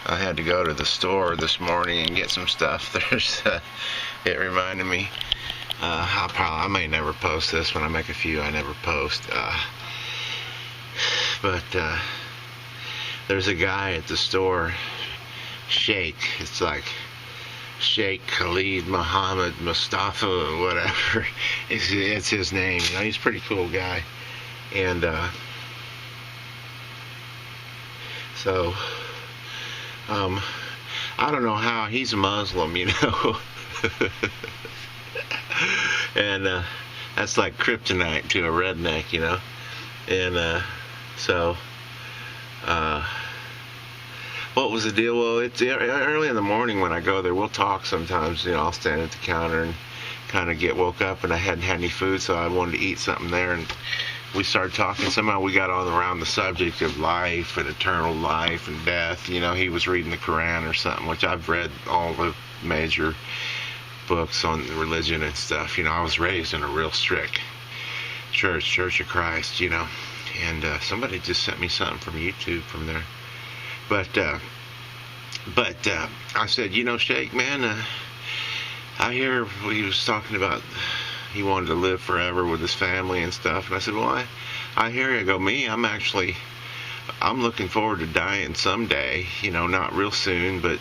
I had to go to the store this morning and get some stuff. It reminded me. I may never post this. When I make a few, I never post. But there's a guy at the store, Sheikh. It's like Sheikh Khalid Muhammad Mustafa or whatever. It's his name. You know, he's a pretty cool guy. And so I don't know how he's a Muslim, you know. And that's like kryptonite to a redneck, you know. And so what was the deal? Well, it's early in the morning when I go there. We'll talk sometimes. You know, I'll stand at the counter and kind of get woke up, and I hadn't had any food, so I wanted to eat something there. And we started talking. Somehow we got on around the subject of life and eternal life and death. You know, he was reading the Quran or something, which I've read all the major books on religion and stuff. You know, I was raised in a real strict Church of Christ, you know. And somebody just sent me something from YouTube from there. But I said, you know, Sheikh, man, I hear he was talking about he wanted to live forever with his family and stuff. And I said, well, I hear you. I go, I'm looking forward to dying someday, you know, not real soon, but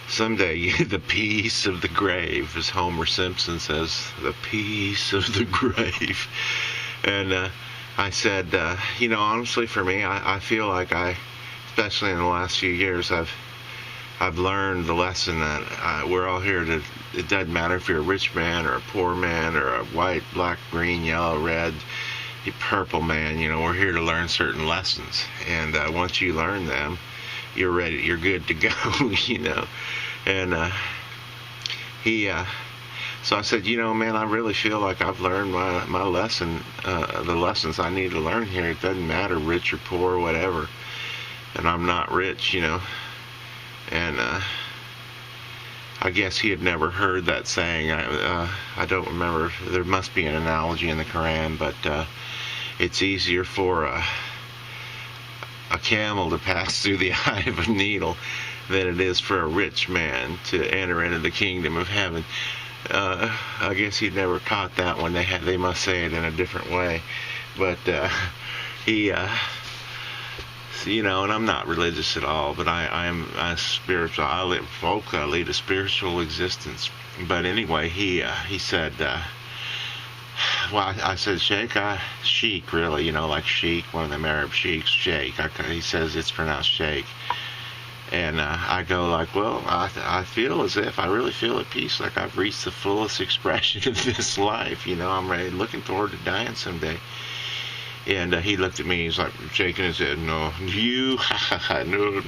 someday, the peace of the grave, as Homer Simpson says, the peace of the grave. And I said, you know, honestly, for me, I feel like especially in the last few years, I've learned the lesson that we're all here to. It doesn't matter if you're a rich man or a poor man or a white, black, green, yellow, red, purple man. You know, we're here to learn certain lessons, and once you learn them, you're ready. You're good to go. You know, and so I said, you know, man, I really feel like I've learned my lesson, the lessons I need to learn here. It doesn't matter rich or poor or whatever. And I'm not rich, you know. And I guess he had never heard that saying. I don't remember. There must be an analogy in the Quran, but it's easier for a camel to pass through the eye of a needle than it is for a rich man to enter into the kingdom of heaven. I guess he'd never caught that one. They must say it in a different way. But he, you know, and I'm not religious at all, but I'm spiritual. I lead a spiritual existence. But anyway, he said, well, I said, Sheikh, really, you know, like Sheikh, one of them Arab sheiks, Sheikh. He says it's pronounced Sheikh. And I go like, well, I feel as if I really feel at peace, like I've reached the fullest expression of this life. You know, I'm ready, looking forward to dying someday. And he looked at me, he's like shaking his head, no, you, no,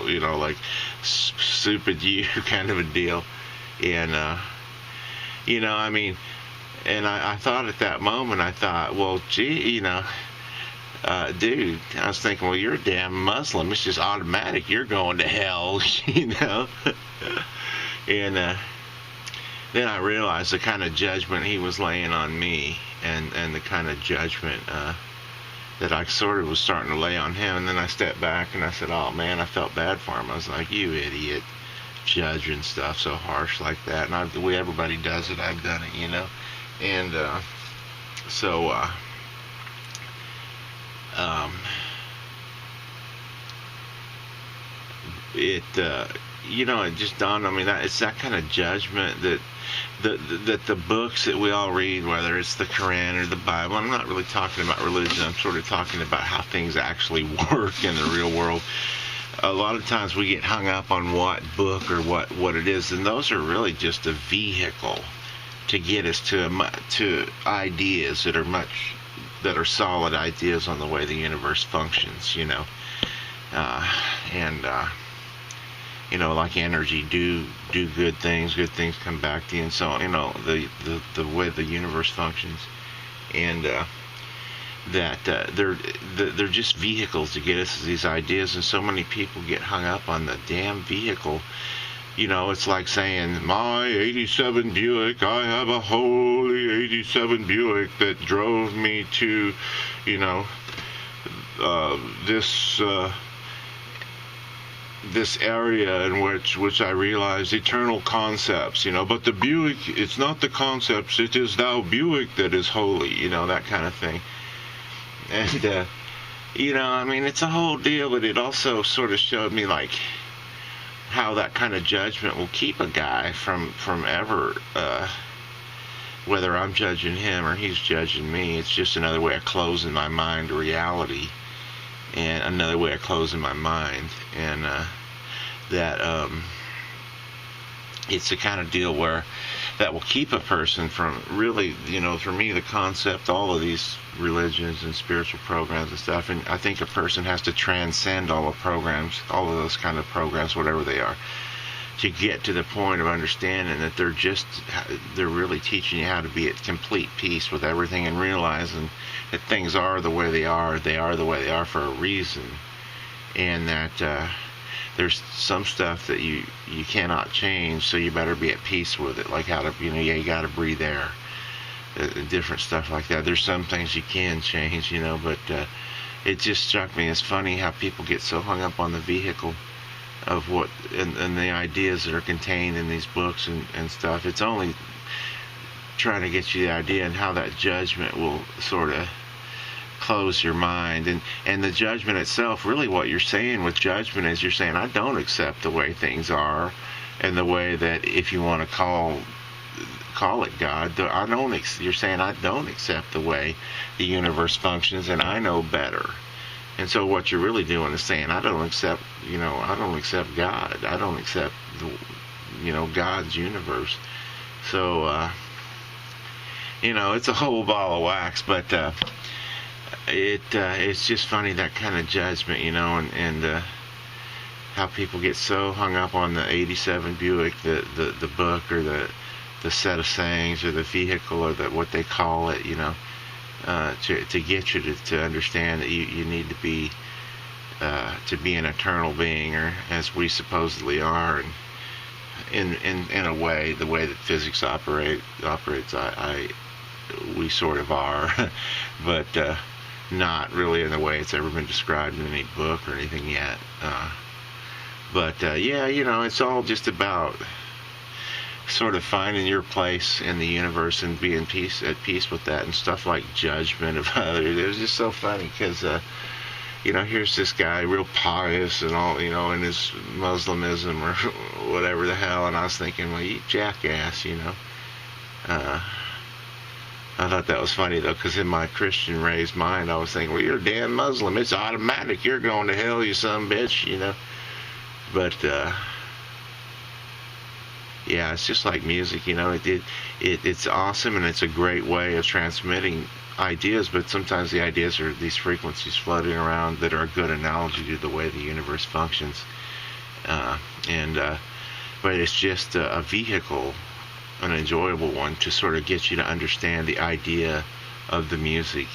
you know, like stupid you kind of a deal. And, you know, I mean, and I thought at that moment, well, gee, you know, dude, I was thinking, well, you're a damn Muslim. It's just automatic. You're going to hell, you know. And then I realized the kind of judgment he was laying on me, and the kind of judgment that I sort of was starting to lay on him. And then I stepped back and I said, oh man, I felt bad for him. I was like, you idiot, judging stuff so harsh like that. And the way everybody does it, I've done it, you know. And so you know, it just dawned on me that it's that kind of judgment that the books that we all read, whether it's the Quran or the Bible, I'm not really talking about religion, I'm sort of talking about how things actually work in the real world. A lot of times we get hung up on what book or what it is, and those are really just a vehicle to get us to ideas that are solid ideas on the way the universe functions, you know. You know, like energy, do good things come back to you, and so, you know, the way the universe functions, and that they're just vehicles to get us these ideas, and so many people get hung up on the damn vehicle. You know, it's like saying, my 87 Buick, I have a holy 87 Buick that drove me to, you know, this this area in which I realized eternal concepts, but the Buick, it's not the concepts, it is thou Buick that is holy, that kind of thing. And, I mean, it's a whole deal, but it also sort of showed me, like, how that kind of judgment will keep a guy from ever, whether I'm judging him or he's judging me. It's just another way of closing my mind to reality, and another way of closing my mind. And that it's the kind of deal where that will keep a person from really, for me, the concept, all of these religions and spiritual programs and stuff, and I think a person has to transcend all the programs, all of those kind of programs, whatever they are, to get to the point of understanding that they're really teaching you how to be at complete peace with everything, and realizing that things are the way they are the way they are for a reason, and that there's some stuff that you cannot change, so you better be at peace with it, like how to, you got to breathe air, different stuff like that. There's some things you can change, but it just struck me as funny how people get so hung up on the vehicle of what, and the ideas that are contained in these books and stuff. It's only trying to get you the idea and how that judgment will sort of close your mind, and the judgment itself, really what you're saying with judgment is you're saying, I don't accept the way things are, and the way that, if you want to call it God, you're saying, I don't accept the way the universe functions, and I know better. And so what you're really doing is saying, I don't accept God, I don't accept God's universe. So it's a whole ball of wax, but it's just funny, that kind of judgment, and how people get so hung up on the 87 Buick, the book, or the set of sayings, or the vehicle, or what they call it, to get you to understand that you need to be an eternal being, or as we supposedly are, and in a way, the way that physics operates, we sort of are, but not really in the way it's ever been described in any book or anything yet. It's all just about sort of finding your place in the universe and being at peace with that, and stuff like judgment of others. It was just so funny because, here's this guy, real pious and all, in his Muslimism or whatever the hell, and I was thinking, well, you jackass, I thought that was funny, though, because in my Christian raised mind, I was thinking, well, you're a damn Muslim. It's automatic. You're going to hell, you son of a bitch, But, yeah, it's just like music, it's awesome, and it's a great way of transmitting ideas, but sometimes the ideas are these frequencies floating around that are a good analogy to the way the universe functions. But it's just a vehicle, an enjoyable one, to sort of get you to understand the idea of the music,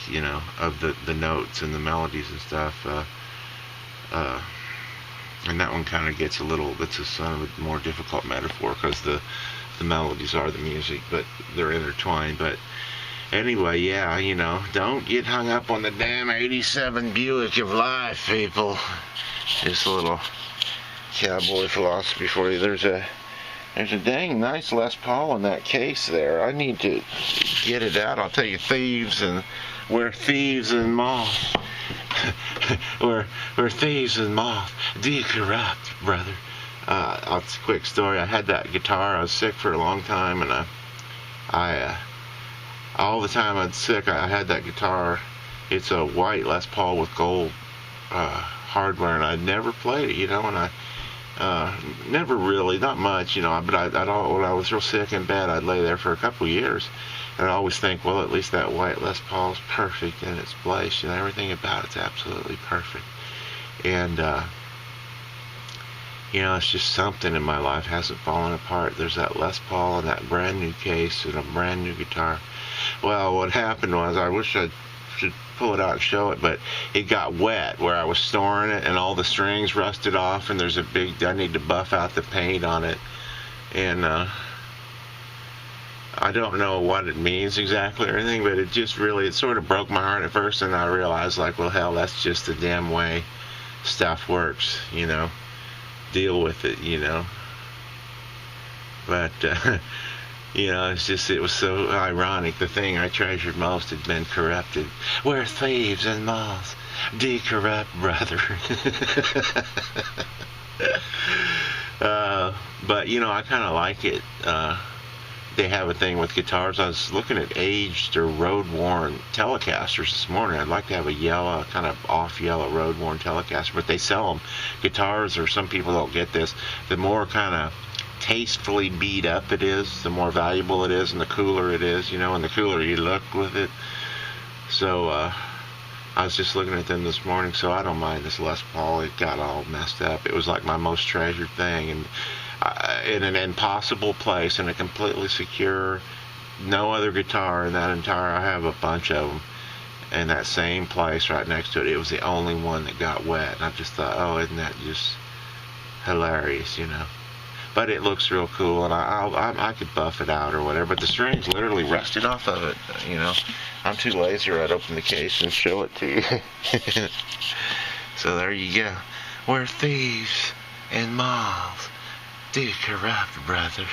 of the notes and the melodies and stuff. And that one kind of gets it's a sort of a more difficult metaphor, because the melodies are the music, but they're intertwined. But anyway, yeah, don't get hung up on the damn 87 Buick of life, people. Just a little cowboy philosophy for you. There's a dang nice Les Paul in that case there. I need to get it out. I'll tell you, we're thieves and moth. we're thieves and moth. Do you corrupt, brother? It's a quick story. I had that guitar. I was sick for a long time, and I all the time I was sick, I had that guitar. It's a white Les Paul with gold hardware, and I'd never played it, and I never really, not much, but when I was real sick in bed, I'd lay there for a couple of years, and I always think, well, at least that white Les Paul's perfect in its place, everything about it's absolutely perfect. And it's just something in my life hasn't fallen apart. There's that Les Paul and that brand new case and a brand new guitar. Well, what happened was, I wish I should pull it out and show it, but it got wet where I was storing it, and all the strings rusted off, and I need to buff out the paint on it, and I don't know what it means exactly or anything, but it sort of broke my heart at first, and I realized, like, well, hell, that's just the damn way stuff works, deal with it, but it was so ironic. The thing I treasured most had been corrupted. We're thieves and moths, decorrupt, brother. But I kind of like it. They have a thing with guitars. I was looking at aged or road-worn Telecasters this morning. I'd like to have a yellow, kind of off-yellow road-worn Telecaster, but they sell them. Guitars, or some people don't get this, the more kind of tastefully beat up it is, the more valuable it is, and the cooler it is, and the cooler you look with it. So I was just looking at them this morning, so I don't mind this Les Paul. It got all messed up. It was like my most treasured thing, and in an impossible place, in a completely secure, no other guitar in that entire, I have a bunch of them, in that same place right next to it. It was the only one that got wet, and I just thought, oh, isn't that just hilarious, But it looks real cool, and I could buff it out or whatever, but the strings literally rusted off of it, I'm too lazy, I'd open the case and show it to you. So there you go. We're thieves and moths. Do corrupt, brother.